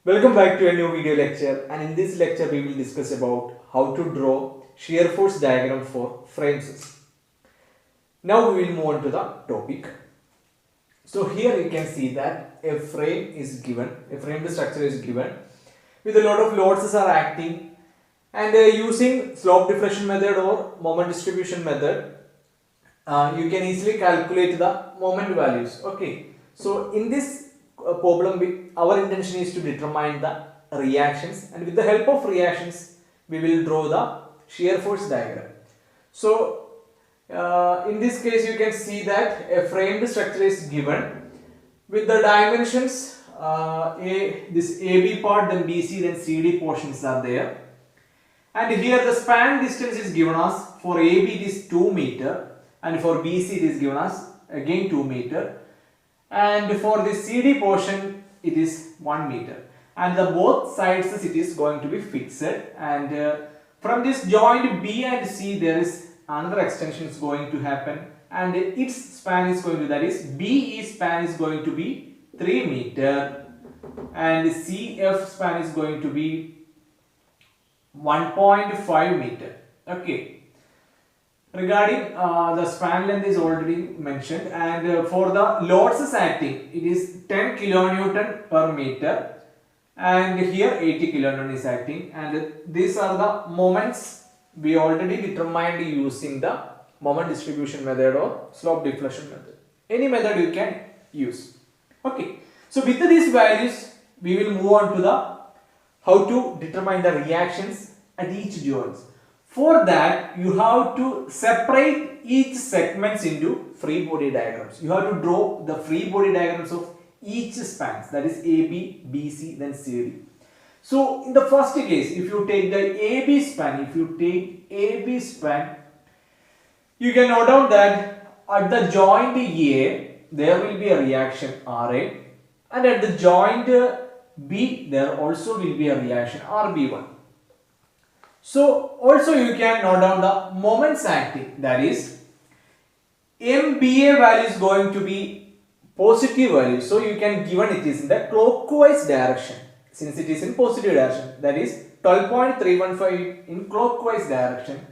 Welcome back to a new video lecture, and in this lecture we will discuss about how to draw shear force diagram for frames. Now we will move on to the topic. So here you can see that a frame is given, a framed structure is given with a lot of loads are acting, and using slope deflection method or moment distribution method you can easily calculate the moment values. Okay, so in this problem our intention is to determine the reactions, and with the help of reactions we will draw the shear force diagram. So in this case you can see that a framed structure is given with the dimensions this AB part, then BC, then CD portions are there, and here the span distance is given us. For AB it is 2 meter, and for BC it is given us again 2 meter, and for the CD portion it is 1 meter, and the both sides it is going to be fixed, and from this joint B and C there is another extension is going to happen, and its span is going to, that is BE span is going to be 3 meter, and CF span is going to be 1.5 meter. Okay, regarding the span length is already mentioned, and for the loads acting it is 10 kilonewton per meter, and here 80 kilonewton is acting, and these are the moments we already determined using the moment distribution method or slope deflection method. Any method you can use. Okay, so with these values we will move on to the how to determine the reactions at each joints. For that you have to separate each segments into free body diagrams. You have to draw the free body diagrams of each spans, that is AB, BC, then CD. So in the first case, if you take the AB span, you can note down that at the joint A there will be a reaction RA, and at the joint B there also will be a reaction RB1. So also you can note down the moments acting, that is MBA value is going to be positive value, so you can given it is in the clockwise direction. Since it is in positive direction, that is 12.315 in clockwise direction.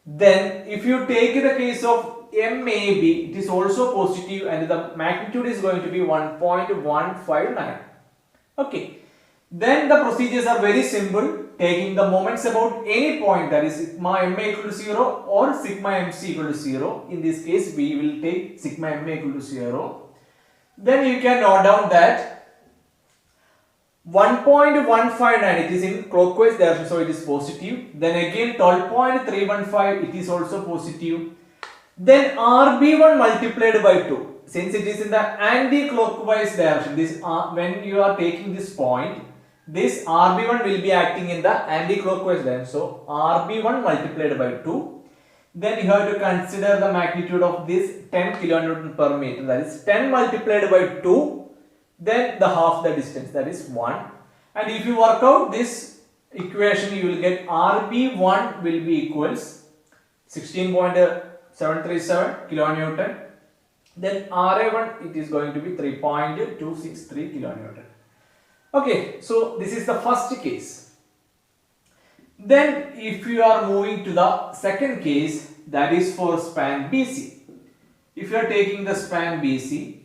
Then if you take the case of MAB, it is also positive, and the magnitude is going to be 1.159. Okay, then the procedures are very simple. Taking the moments about any point, that is sigma MA equal to 0 or sigma MC equal to 0. In this case we will take sigma MA equal to 0. Then you can note down that 1.159 it is in clockwise direction, so it is positive. Then again 12.315 it is also positive. Then RB1 multiplied by 2, since it is in the anti-clockwise direction. This when you are taking this point, this RB1 will be acting in the anti-clockwise direction. So RB1 multiplied by 2. Then you have to consider the magnitude of this 10 kilonewton per meter, that is 10 multiplied by 2. Then the half the distance, that is 1, and if you work out this equation you will get RB1 will be equals 16.737 kilonewton, then RA1 it is going to be 3.263 kilonewton. Okay, so this is the first case. Then if you are moving to the second case, that is for span BC. If you are taking the span BC,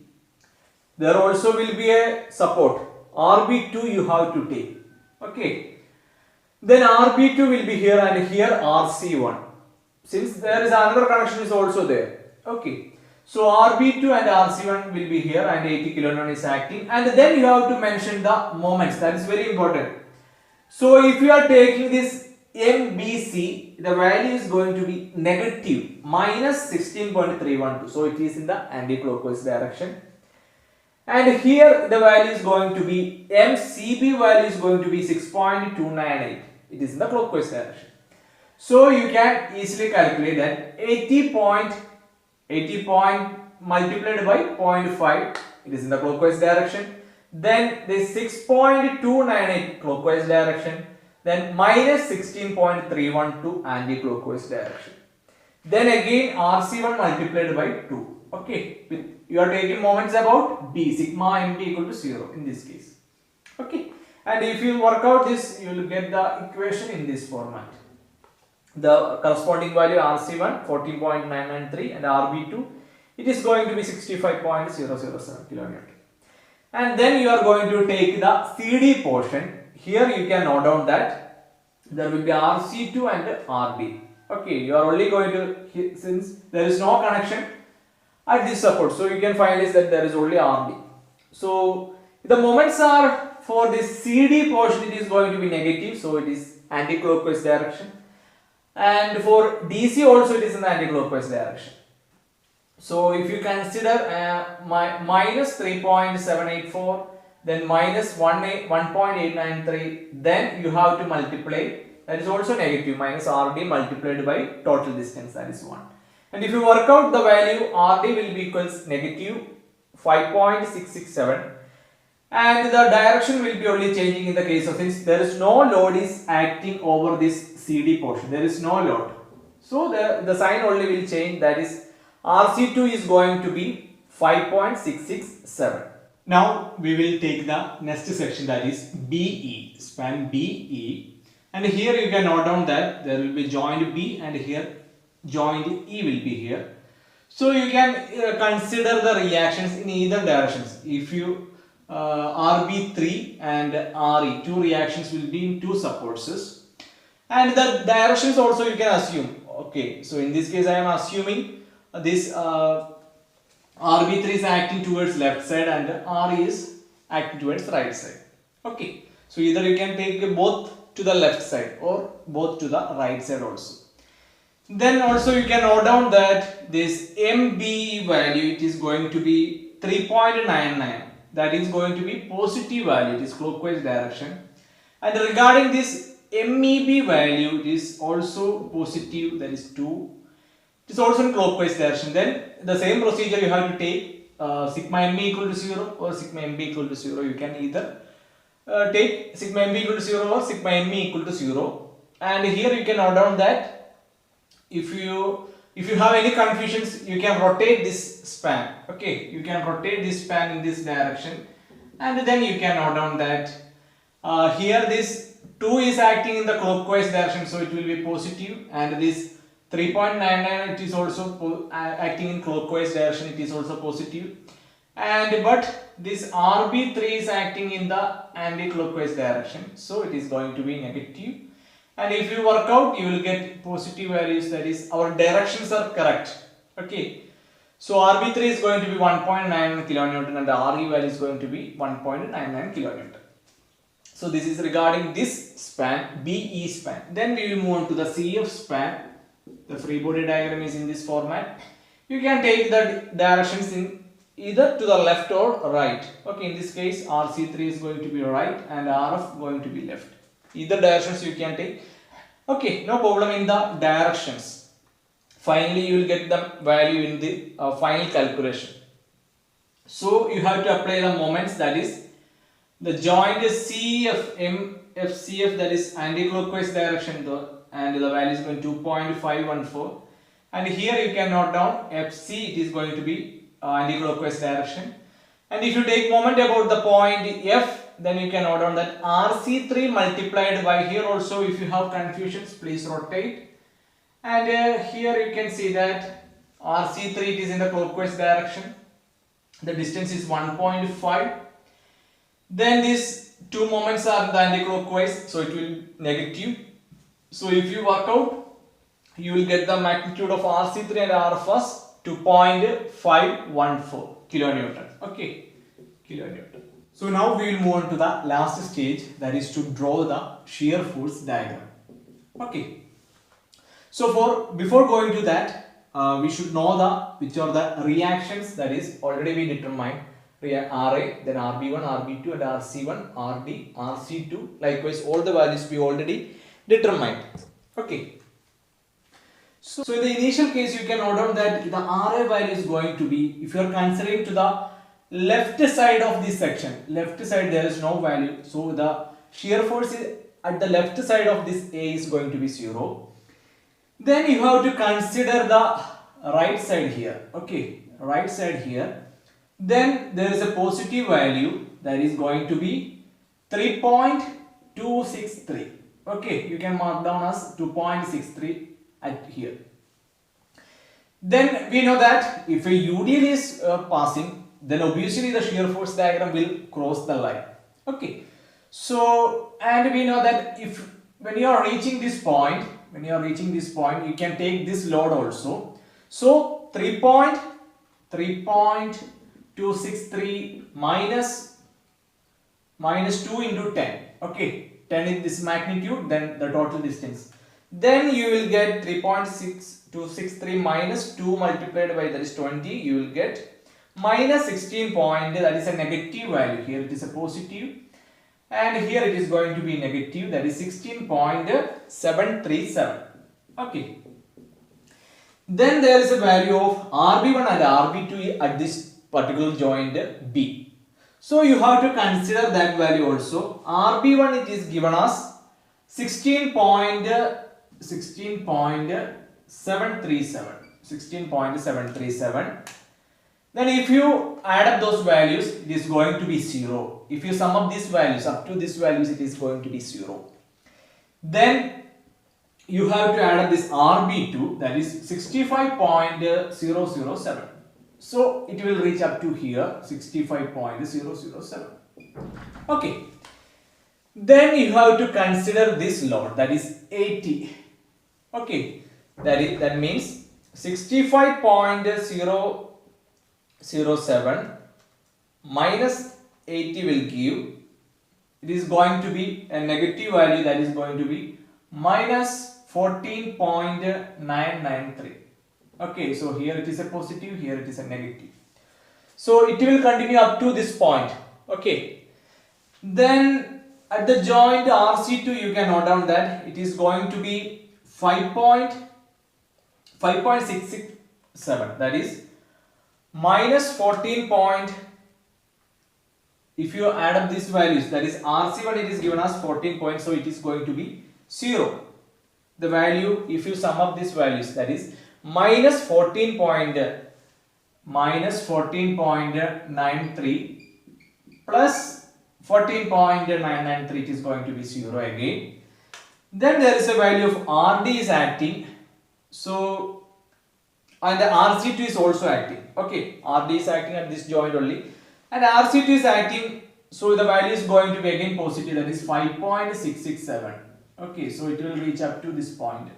there also will be a support RB2 you have to take. Okay, then RB2 will be here, and here RC1, since there is another connection is also there. Okay, so RB2 and RC1 will be here, and 80 kilonewton is acting, and then you have to mention the moments. That is very important. So if you are taking this MBC, the value is going to be negative minus 16.312, so it is in the anti-clockwise direction. And here the value is going to be MCB value is going to be 6.298. It is in the clockwise direction. So you can easily calculate that 80 multiplied by 0.5, it is in the clockwise direction. Then this 6.298 clockwise direction. Then minus 16.312 anti-clockwise direction. Then again RC1 multiplied by 2. Okay, you are taking moments about B, sigma MB equal to 0 in this case. Okay, And if you work out this, you will get the equation in this format. The corresponding value RC1 14.993 and RB2 it is going to be 65.007 kilonewton. And then you are going to take the CD portion. Here you can note down that there will be RC2 and RD. Okay, you are only going to, since there is no connection at this support, so you can finalize that there is only RD. So the moments are for this CD portion, it is going to be negative, so it is anti-clockwise direction. And for DC also it is in the anti-clockwise direction. So if you consider minus 3.784, then minus 1.893, then you have to multiply, that is also negative, minus RD multiplied by total distance, that is 1. And if you work out the value, RD will be equals negative 5.667, and the direction will be only changing in the case of this. There is no load is acting over this CD portion, there is no load. So the sign only will change, that is RC2 is going to be 5.667. Now we will take the next section, that is BE, span BE, and here you can note down that there will be joint B and here joint E will be here. So you can consider the reactions in either directions. If you RB3 and RE, two reactions will be in two supports, and the directions also you can assume. Okay, so in this case I am assuming this RB3 is acting towards left side and RE is acting towards right side. Okay, so either you can take both to the left side or both to the right side also. Then also you can note down that this MB value, it is going to be 3.99. That is going to be positive value, it is clockwise direction. And regarding this MEB value, it is also positive, that is 2. It is also in clockwise direction. Then the same procedure you have to take sigma ME equal to 0 or sigma MB equal to 0. You can either take sigma MB equal to 0 or sigma ME equal to 0. And here you can note down that if you have any confusions, you can rotate this span. Okay, you can rotate this span in this direction, and then you can note down that here this 2 is acting in the clockwise direction, so it will be positive, and this 3.99 it is also acting in clockwise direction, it is also positive. And but this RB3 is acting in the anti-clockwise direction, so it is going to be negative. And if you work out, you will get positive values, that is our directions are correct. Okay, so RB3 is going to be 1.99 kilonewton and the RE value is going to be 1.99 kilonewton. So this is regarding this span, BE span. Then we will move on to the CF span. The free body diagram is in this format. You can take the directions in either to the left or right. Okay, in this case RC3 is going to be right and RF going to be left. Either directions you can take. Okay, no problem in the directions. Finally you will get the value in the final calculation. So you have to apply the moments, that is the joint CF FCF, that is anti-clockwise direction though, and the value is going to 2.514, and here you can note down FC, it is going to be anti-clockwise direction. And if you take moment about the point F, then you can note down that RC3 multiplied by, here also if you have confusions please rotate, and here you can see that RC3 it is in the clockwise direction, the distance is 1.5. Then these two moments are in the anti-clockwise, so it will be negative. So if you work out, you will get the magnitude of RC3 and RFS to 0.514 kilonewton. Okay, kilonewton. So now we will move on to the last stage, that is to draw the shear force diagram. Okay. So before going to that, we should know which are the reactions, that is already we determined. RA, then RB1, RB2 and RC1, RD, RC2. Likewise, all the values we already determined. Okay. So in the initial case, you can note down that the RA value is going to be, if you are considering to the left side of this section, left side there is no value. So the shear force is at the left side of this A is going to be 0. Then you have to consider the right side here. Okay, right side here. Then there is a positive value, that is going to be 3.263. Okay, you can mark down as 2.63 at here. Then we know that if a UDL is passing, then obviously the shear force diagram will cross the line. Okay, so and we know that if when you are reaching this point, you can take this load also. So 3.263 minus 2 into 10. Okay, 10 is this magnitude, then the total distance. Then you will get 3.6263 minus 2 multiplied by that is 20. You will get minus 16 point, that is a negative value. Here it is a positive, and here it is going to be negative, that is 16.737. Okay. Then there is a value of RB1 and RB2 at this particular joint B. So you have to consider that value also. RB1 it is given as 16.737. Then if you add up those values, it is going to be 0. If you sum up these values up to these values, it is going to be 0. Then you have to add up this RB2, that is 65.007. So it will reach up to here 65.007. Okay. Then you have to consider this load, that is 80. Okay. That means 65.007 minus 80 will give, it is going to be a negative value, that is going to be minus 14.993. Okay, so here it is a positive, here it is a negative. So it will continue up to this point. Okay. Then at the joint RC2, you can note down that it is going to be 5.667. That is minus 14 point. If you add up these values, that is RC1 it is given as 14 points, so it is going to be 0. The value, if you sum up these values, that is minus 14.93 plus 14.993, it is going to be 0 again. Then there is a value of RD is acting, so and the RC2 is also acting. Okay, RD is acting at this joint only, and RC2 is acting, so the value is going to be again positive, that is 5.667. Okay, so it will reach up to this point.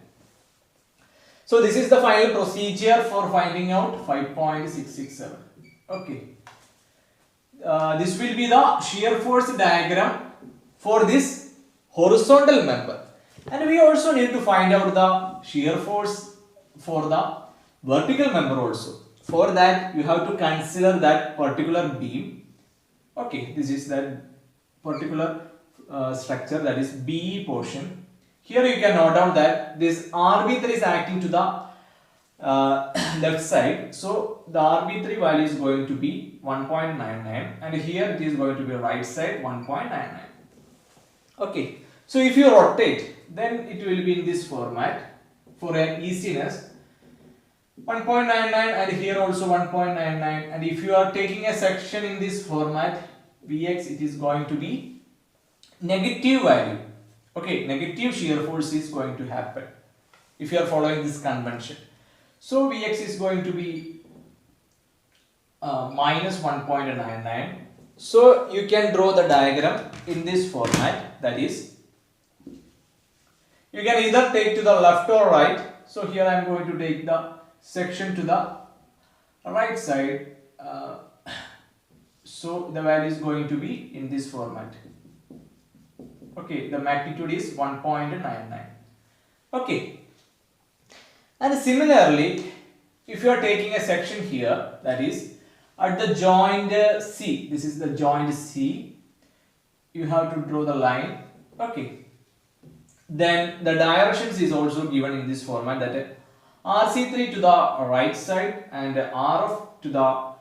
So this is the final procedure for finding out 5.667. Okay. This will be the shear force diagram for this horizontal member. And we also need to find out the shear force for the vertical member also. For that, you have to consider that particular beam. Okay, this is that particular structure, that is BE portion. Here you can note down that this RB3 is acting to the left side. So the RB3 value is going to be 1.99, and here it is going to be right side 1.99. Okay, so if you rotate, then it will be in this format for an easiness. 1.99 and here also 1.99, and if you are taking a section in this format, Vx, it is going to be negative value. Okay, negative shear force is going to happen if you are following this convention. So Vx is going to be minus 1.99. So you can draw the diagram in this format, that is, you can either take to the left or right. So here I am going to take the section to the right side. So the value is going to be in this format. Okay, the magnitude is 1.99. Okay, and similarly, if you are taking a section here, that is at the joint C, this is the joint C, you have to draw the line. Okay, then the directions is also given in this format, that RC3 to the right side and RF to the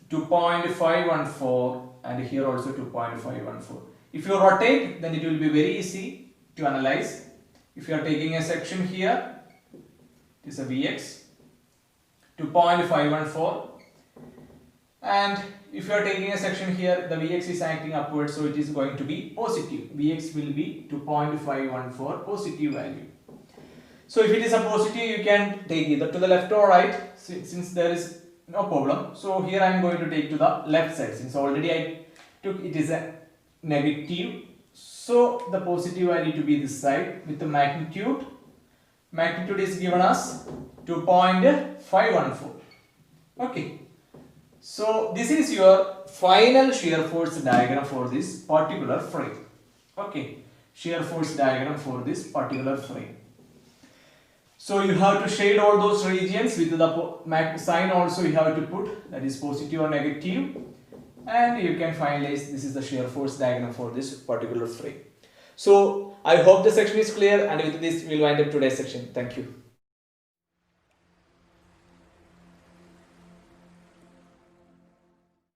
2.514, and here also 2.514. If you rotate, then it will be very easy to analyze. If you are taking a section here, it is a Vx 2.514, And if you are taking a section here, the Vx is acting upwards, so it is going to be positive. Vx will be to 0.514 positive value. So if it is a positive, you can take either to the left or right, since there is no problem. So here I am going to take to the left side, since already I took it is a negative. So the positive value to be this side with the magnitude. Magnitude is given as 2.514. Okay. So this is your final shear force diagram for this particular frame. Okay. Shear force diagram for this particular frame. So you have to shade all those regions with the sign also you have to put, that is positive or negative, and you can finalize this is the shear force diagram for this particular frame. So I hope the section is clear, and with this we will wind up today's section. Thank you.